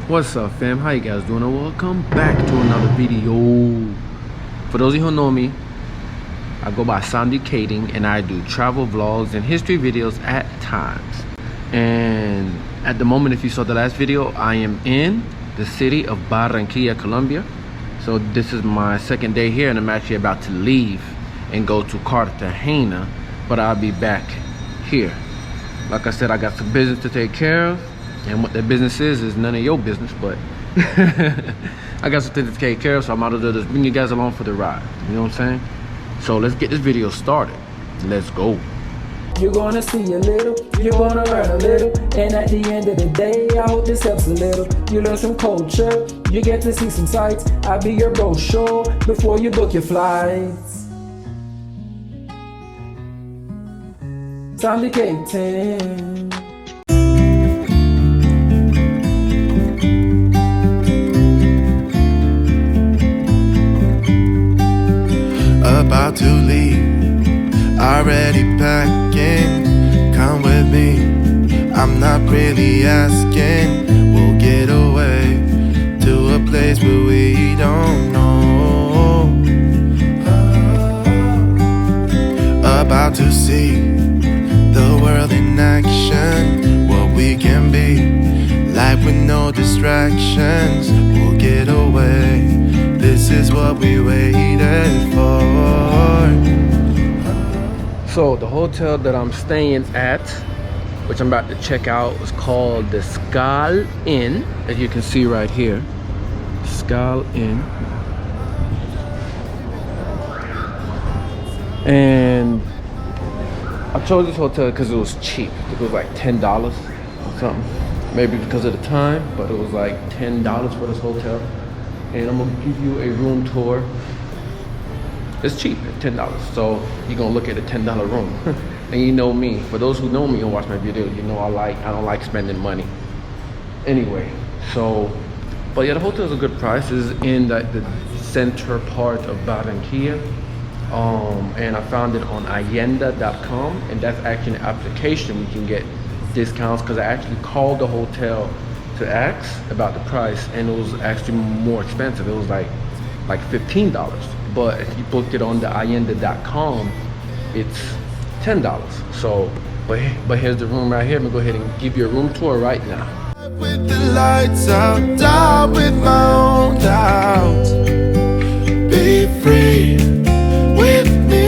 What's up, fam? How you guys doing? And welcome back to another video. For those of you who know me, I go by Samdicating and I do travel vlogs and history videos at times. And at the moment, if you saw the last video, I am in the city of Barranquilla, Colombia. So this is my second day here and I'm actually about to leave and go to Cartagena, but I'll be back here. Like I said, I got some business to take care of. And what that business is none of your business, but I got something to take care of, so I might as well just bring you guys along for the ride. You know what I'm saying? So let's get this video started. Let's go. You're gonna see a little, you're gonna learn a little, and at the end of the day, I hope this helps a little. You learn some culture, you get to see some sights. I'll be your brochure before you book your flights. Samdicating. About to leave, already packing. Come with me, I'm not really asking. We'll get away to a place where we don't know. About to see the world in action, what we can be, life with no distractions. We'll get away, this is what we waited for. So the hotel that I'm staying at, which I'm about to check out, is called the Skal Inn, as you can see right here. Skal Inn. And I chose this hotel because it was cheap. I think it was like $10 or something. Maybe because of the time, but it was like $10 for this hotel. And I'm gonna give you a room tour. It's cheap at $10, so you're gonna look at a $10 room. And you know me, for those who know me and watch my videos, you know I don't like spending money. Anyway, so, but yeah, the hotel's a good price. It's in the center part of Barranquilla. And I found it on Allenda.com, and that's actually an application we can get discounts, because I actually called the hotel to ask about the price, and it was actually more expensive. It was like $15, but if you booked it on the Allenda.com, it's $10. So but here's the room right here. I'm gonna go ahead and give you a room tour right now. With the lights out, down with my own doubts. Be free with me.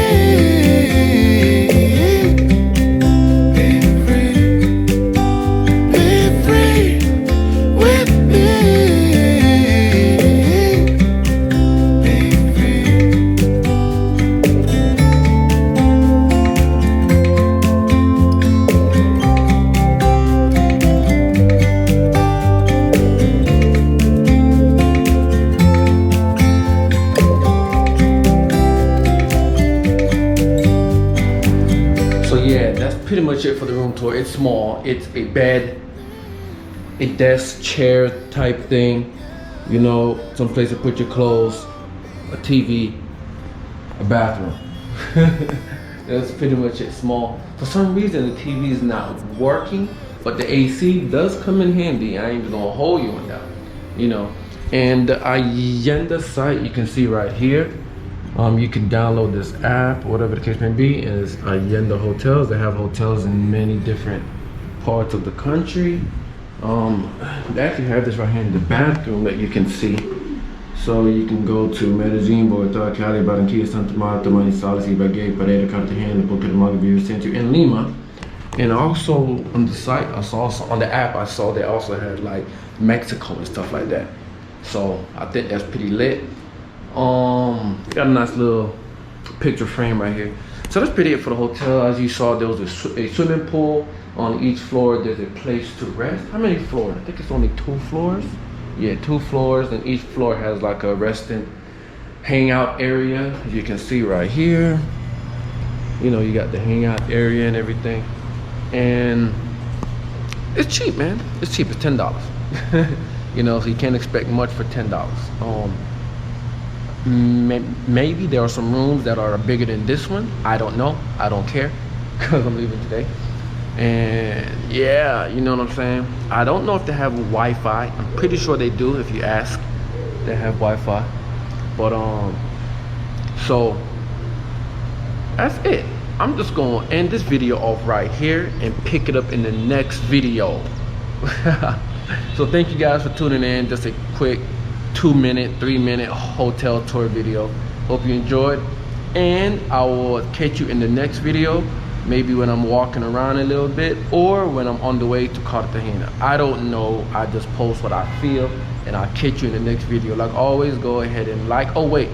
Pretty much it for the room tour. It's small. It's a bed, a desk, chair type thing, you know, some place to put your clothes, a TV, a bathroom. That's pretty much it. Small. For some reason the TV is not working, but the AC does come in handy. I ain't even gonna hold you on that, you know. And the Allenda site you can see right here. You can download this app, whatever the case may be, and it's Allenda Hotels. They have hotels in many different parts of the country. They actually have this right here in the bathroom that you can see. So you can go to Medellin, Bogotá, Cali, Barranquilla, Santa Marta, Manizales, Ibagué, Pereira, Cartagena, Bucaramanga, Villa Centro, and Lima. And also on the site, I saw on the app, I saw they also had like Mexico and stuff like that. So I think that's pretty lit. Got a nice little picture frame right here. So that's pretty it for the hotel. As you saw, there was a swimming pool on each floor. There's a place to rest. How many floors? I think it's only 2 floors. Yeah, 2 floors, and each floor has like a resting hangout area, as you can see right here. You know, you got the hangout area and everything. And it's cheap, man. It's cheap. It's $10. You know, so you can't expect much for $10. Maybe there are some rooms that are bigger than this one. I don't know. I don't care, because I'm leaving today. And yeah, you know what I'm saying. I don't know if they have Wi-Fi. I'm pretty sure they do. If you ask, they have Wi-Fi. But so that's it. I'm just gonna end this video off right here and pick it up in the next video. So thank you guys for tuning in. Just a quick 2-minute, 3-minute hotel tour video. Hope you enjoyed, and I will catch you in the next video, maybe when I'm walking around a little bit or when I'm on the way to Cartagena. I don't know. I just post what I feel, and I'll catch you in the next video. Like always, go ahead and like. Oh wait,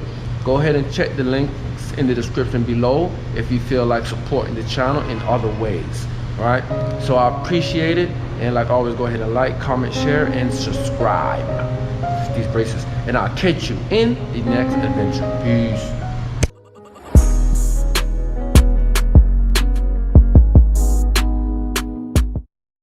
go ahead and check the links in the description below if you feel like supporting the channel in other ways. All right, so I appreciate it, and like always, go ahead and like, comment, share, and subscribe. These braces, and I'll catch you in the next adventure. Peace.